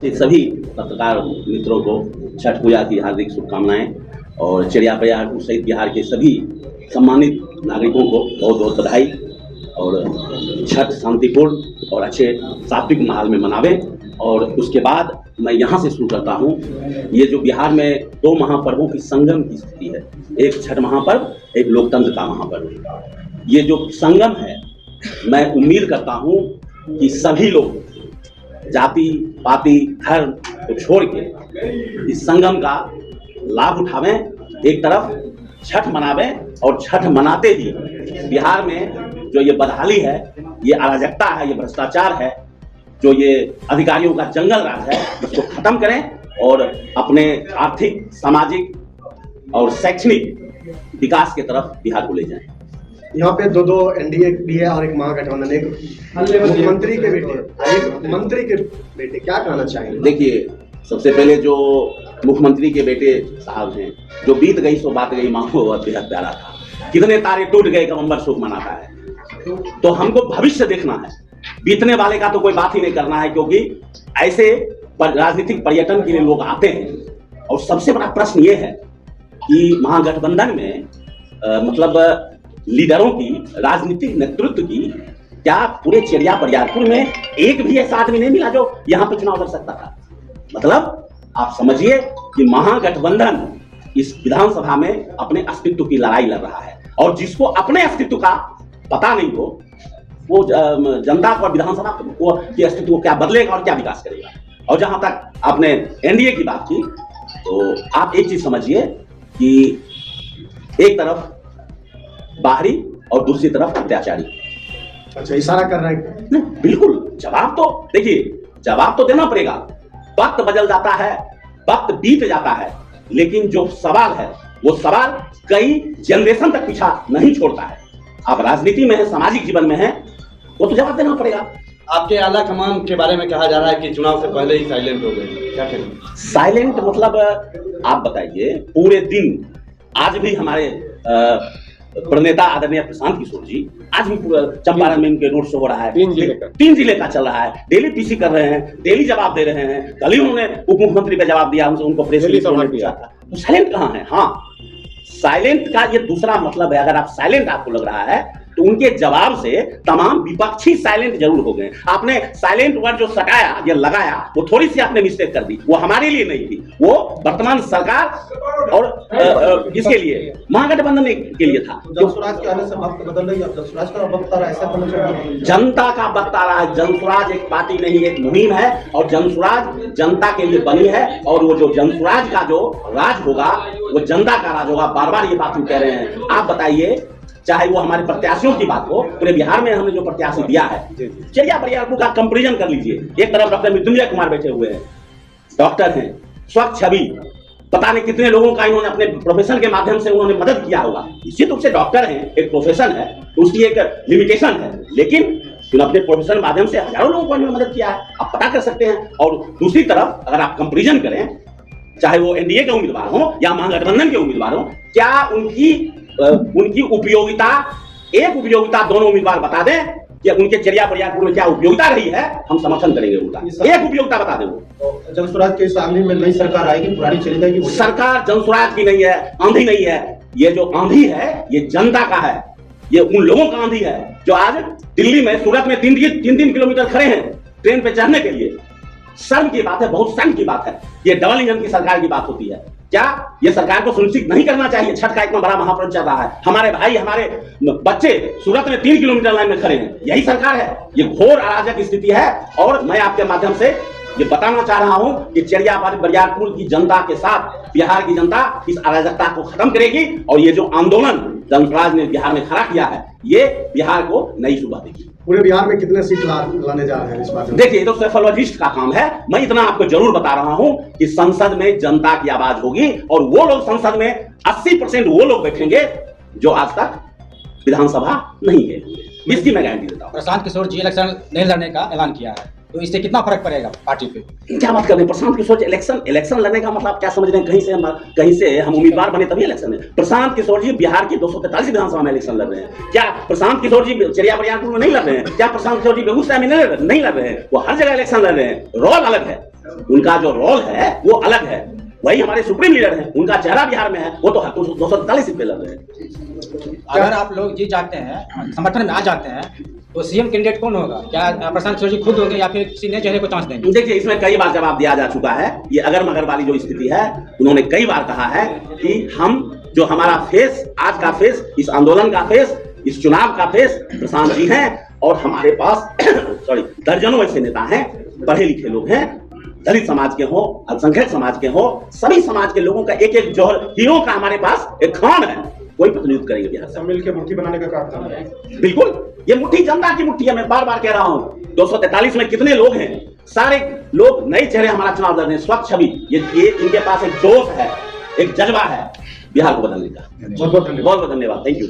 सभी पत्रकार मित्रों को छठ पूजा की हार्दिक शुभकामनाएं और चिड़िया परिवार सहित बिहार के सभी सम्मानित नागरिकों को बहुत बहुत बधाई। और छठ शांतिपूर्ण और अच्छे सात्विक माहौल में मनावें। और उसके बाद मैं यहाँ से शुरू करता हूँ। ये जो बिहार में दो महापर्वों की संगम की स्थिति है, एक छठ महापर्व, एक लोकतंत्र का महापर्व। ये जो संगम है, मैं उम्मीद करता हूँ कि सभी लोग जाति पाति धर्म को छोड़ के इस संगम का लाभ उठावें, एक तरफ छठ मनावें और छठ मनाते ही बिहार में जो ये बदहाली है, ये अराजकता है, ये भ्रष्टाचार है, जो ये अधिकारियों का जंगल राज है, इसको खत्म करें और अपने आर्थिक, सामाजिक और शैक्षणिक विकास की तरफ बिहार को ले जाएं। यहाँ पे दो एनडीए भी है और एक महागठबंधन, एक मुख्यमंत्री के बेटे, एक मंत्री के बेटे, क्या कहना चाहेंगे? देखिए, सबसे पहले जो मुख्यमंत्री के बेटे साहब हैं, जो बीत गई सो बात गई, माँ को बेहद प्यारा था। कितने तारे टूट गए कब अंबर शोक मनाता है। तो हमको भविष्य देखना है, बीतने वाले का तो कोई बात ही नहीं करना है, क्योंकि ऐसे राजनीतिक पर्यटन के लिए लोग आते हैं। और सबसे बड़ा प्रश्न ये है कि महागठबंधन में मतलब लीडरों की, राजनीतिक नेतृत्व की, क्या पूरे चिड़िया बरियारपुर में एक भी ऐसा आदमी नहीं मिला जो यहाँ पे चुनाव लड़ सकता था? मतलब आप समझिए कि महागठबंधन इस विधानसभा में अपने अस्तित्व की लड़ाई लड़ रहा है, और जिसको अपने अस्तित्व का पता नहीं हो, वो जनता को, विधानसभा को के अस्तित्व को क्या बदलेगा और क्या विकास करेगा। और जहां तक आपने एनडीए की बात की, तो आप एक चीज समझिए कि एक तरफ बाहरी और दूसरी तरफ अत्याचारी। अच्छा, इशारा कर रहा है? नहीं, बिल्कुल। जवाब तो देखिए, जवाब तो देना पड़ेगा। वक्त बदल जाता है, वक्त बीत जाता है, लेकिन जो सवाल है वो सवाल कई जनरेशन तक पीछा नहीं छोड़ता है। आप राजनीति में है, सामाजिक जीवन में है, वो तो जवाब देना पड़ेगा। आपके आला कमान के बारे में कहा जा रहा है कि चुनाव से पहले ही साइलेंट हो गए, क्या कहेंगे? साइलेंट मतलब आप बताइए, पूरे दिन आज भी हमारे प्रणेता आदरणीय प्रशांत किशोर जी, आज भी चंपारण में उनके रोड शो हो रहा है, 3 जिले का चल रहा है, डेली पीसी कर रहे हैं, डेली जवाब दे रहे हैं। कल ही उन्होंने उप मुख्यमंत्री पे जवाब दिया, उनको प्रेस रिलीज किया था। तो साइलेंट कहाँ है? हाँ, साइलेंट का ये दूसरा मतलब है। अगर आप साइलेंट आपको लग रहा है, तो उनके जवाब से तमाम विपक्षी साइलेंट जरूर हो गए। आपने साइलेंट वर्ड जो सटाया या लगाया, वो थोड़ी सी आपने मिस्टेक कर दी, वो हमारे लिए नहीं थी, वो वर्तमान सरकार और इसके लिए, महागठबंधन के लिए था। जनसुराज के आने से वक्त बदल रही है, जनसुराज का वक्त आ रहा है, ऐसा कहना चाहिए? जनता का वक्त आ रहा है। जनसुराज एक पार्टी नहीं, एक मुहिम है, और जनसुराज जनता के लिए बनी है। और वो जो जनसुराज का जो राज होगा, वो जनता का राज होगा। बार बार ये बात हम कह रहे हैं। आप बताइए, चाहे वो हमारे प्रत्याशियों की बात हो, पूरे बिहार में हमने जो प्रत्याशी दिया है, चिड़िया बरियारपुर का कंपैरिजन कर लीजिए। एक तरफ डॉक्टर मृत्युंजय कुमार बैठे हुए हैं, डॉक्टर हैं, स्वच्छ छवि, पता नहीं कितने लोगों का इन्होंने अपने प्रोफेशन के माध्यम से उन्होंने मदद किया होगा। निश्चित रूप से डॉक्टर हैं, एक प्रोफेशन है, तो उसकी एक लिमिटेशन है, लेकिन उन्होंने अपने प्रोफेशन के माध्यम से हजारों लोगों को इन्होंने मदद किया है, आप पता कर सकते हैं। और दूसरी तरफ अगर आप कंपैरिजन करें, चाहे वो एनडीए के उम्मीदवार हो या महागठबंधन के उम्मीदवार हो, क्या उनकी उपयोगिता, एक उपयोगिता दोनों उम्मीदवार बता दें कि उनके चिड़िया बरियारपुर में क्या उपयोगिता रही है, हम समर्थन करेंगे उनका। एक उपयोगिता बता दें। वो जनसुराज के सामने में नई सरकार आएगी, पुरानी चली जाएगी? सरकार जनसुराज की नहीं है, आंधी नहीं है। ये जो आंधी है, ये जनता का है, ये उन लोगों का आंधी है जो आज दिल्ली में, सूरत में 3 किलोमीटर खड़े हैं ट्रेन पे चढ़ने के लिए। शर्म की बात है, बहुत शर्म की बात है। ये डबल इंजन की सरकार की बात होती है। क्या ये सरकार को सुनिश्चित नहीं करना चाहिए? छठ का इतना बड़ा महापर्व चल रहा है, हमारे भाई, हमारे बच्चे सूरत में 3 किलोमीटर लाइन में खड़े हैं, यही सरकार है? ये घोर अराजक स्थिति है। और मैं आपके माध्यम से ये बताना चाह रहा हूं कि चिड़िया बरियारपुर की जनता के साथ बिहार की जनता इस अराजकता को खत्म करेगी। और ये जो आंदोलन जनसुराज ने बिहार में खड़ा किया है, ये बिहार को नई सुबह देगी। पूरे बिहार में कितने सीट लाने जा रहे हैं इस बार? देखिए, ये तो सेफोलॉजिस्ट का काम है। मैं इतना आपको जरूर बता रहा हूं कि संसद में जनता की आवाज होगी, और वो लोग संसद में 80% वो लोग बैठेंगे जो आज तक विधानसभा नहीं गए होंगे। इसकी मैं गारंटी देता हूं। प्रशांत किशोर जी इलेक्शन नहीं लड़ने का ऐलान किया है, तो इससे कितना फर्क पड़ेगा पार्टी पे? क्या बात कर रहे हैं? प्रशांत किशोर जी इलेक्शन लड़ने का मतलब क्या समझ रहे हैं? कहीं से हम उम्मीदवार बने तभी इलेक्शन है। प्रशांत किशोर जी बिहार की 243 विधानसभा में इलेक्शन लड़ रहे हैं। क्या प्रशांत किशोर जी चिड़िया बरियारपुर में नहीं लड़ रहे हैं? क्या प्रशांत किशोर जी बेगूसराय में नहीं लड़ रहे हैं? वो हर जगह इलेक्शन लड़ रहे हैं। रोल अलग है। उनका जो रोल है वो अलग है। वही हमारे सुप्रीम लीडर हैं, उनका चेहरा बिहार में है, वो तो 243 सीट पे लड़ रहे हैं। अगर आप लोग जीत जाते हैं, समर्थन में आ जाते हैं, तो सीएम कैंडिडेट कौन होगा? क्या प्रशांत किशोर जी खुद होंगे या फिर किसी नए चेहरे को चांस देंगे? देखिए, इसमें कई बार जवाब दिया जा चुका है। ये अगर मगर वाली जो स्थिति है, उन्होंने कई बार कहा है कि हम जो हमारा फेस, आज का फेस, इस आंदोलन का फेस, इस चुनाव का फेस प्रशांत जी हैं, और हमारे पास सॉरी दर्जनों ऐसे नेता हैं, पढ़े लिखे लोग हैं, दलित समाज के हो, अल्पसंख्यक समाज के हो, सभी समाज के लोगों का एक एक जो हीरो का हमारे पास एक खान है, वही प्रतिनिधित्व करेंगे बिहार से। मिल के मुट्ठी बनाने का काम है। बिल्कुल, ये मुट्ठी जनता की मुट्ठी है। मैं बार बार कह रहा हूं, 243 में कितने लोग हैं, सारे लोग नए चेहरे हमारा चुनाव लड़ रहे हैं, स्वच्छ छवि। ये इनके पास एक जोश है, एक जज्बा है बिहार को बदलने का। बहुत बहुत धन्यवाद। बहुत धन्यवाद, थैंक यू।